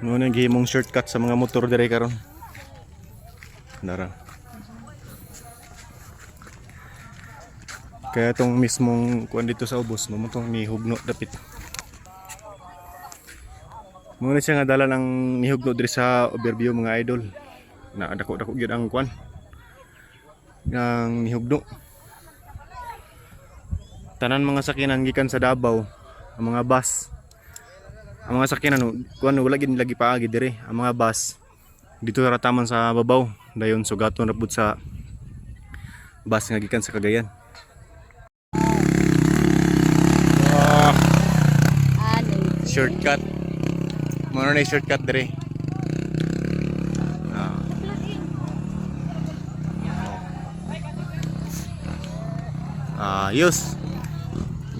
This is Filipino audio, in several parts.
Mo nang gihimong shortcut sa mga motor dire karon. Dara. Kaya tong mismong kuan dito sa ubos, mo tong nihugno dapit. Muna siya nga dala ng nihugno diri sa overview mga idol. Na dako-dako gyud ang kuan. Ang nihugno. Tanan mga sakyanan gikan sa Davao, ang mga bus. Ang mga sakyanan kuan wala gid lagi paagi dire. Ang mga bus dito ra taman sa babaw. Dayon sugaton ra pud sa bus nga gikan sa Cagayan. Shortcut. Mano na shortcut dire. Ayos.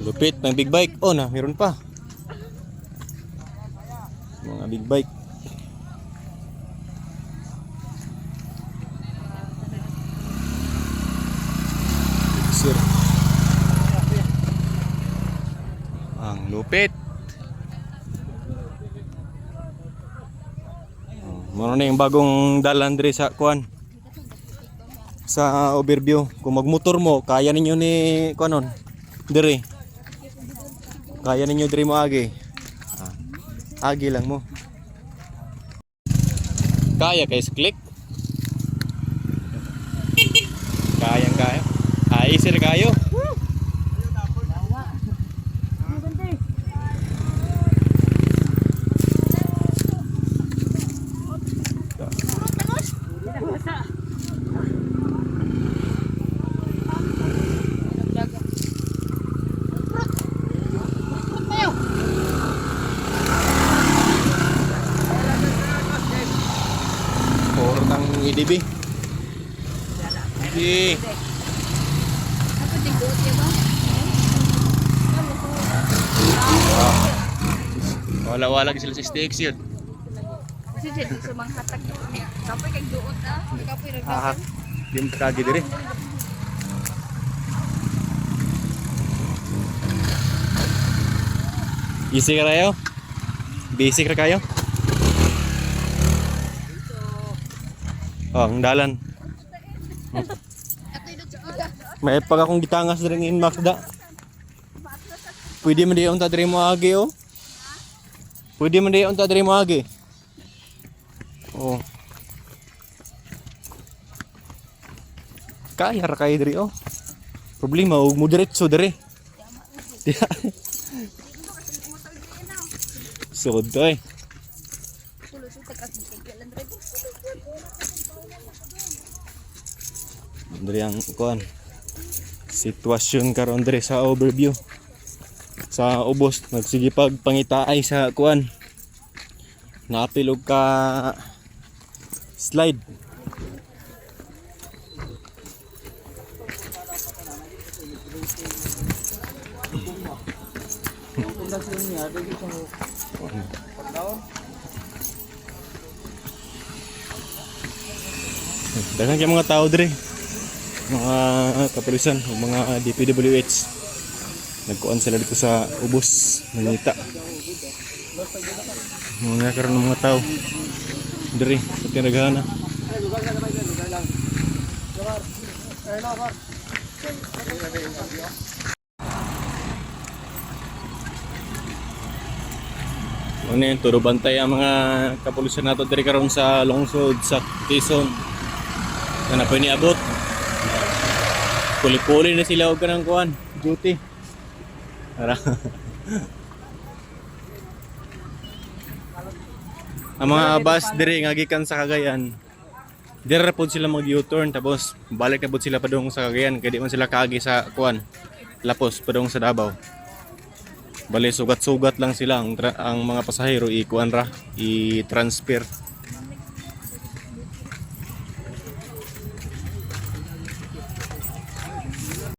Lupit ng big bike. Oh na, meron pa. Mga big bike. Sir. Ang lupit. Mano na yung bagong dalan dire sa kuan. Sa overview. Kung magmotor mo, kaya ninyo ni kuanon. Dire. Kaya ninyo dire mo agi. Agi lang mo. Kaya kay click. Kaya. Ay sir kayo. Portang EDB. Sige. Wala sila sa STX yun. Kasi dito sa mga hatag niya. Kapag kagduot na, kapag nagdagan. Yung kagi dire. Busy ka kayo? Busy ka kayo? Oh, ang dalan. May pag akong gitangas rin in Magda. Pwede man di unta diri mo agi oh. Pwede man di unta diri mo agi. Oh. Kaya ra kay diri oh. Problema og mo diretso diri. Sud to eh. Diri ang kuan. Sitwasyon karon diri sa overview. Sa ubos nagsigipag pangitaay sa kuan. Napilog ka slide. Daghang kay mga tao dire. Mga kapulisan, mga DPWH. Nagkuan sila dito sa ubos, nangita. Mga karon ng mga tao. Diri, pati naghana. Ano yun, turo bantay ang mga kapulisan nato diri karon sa lungsod sa Quezon. Na po niabot. Puli-puli na sila og kanang kuan, duty. Ara. Ang mga bus dire nga gikan sa Cagayan. Dire pod sila mag U-turn tapos balik na pod sila padung sa Cagayan kay di man sila kaagi sa kuan. Lapos padung sa Davao. Bali sugat-sugat lang sila ang mga pasahero i-kuan ra, i-transfer.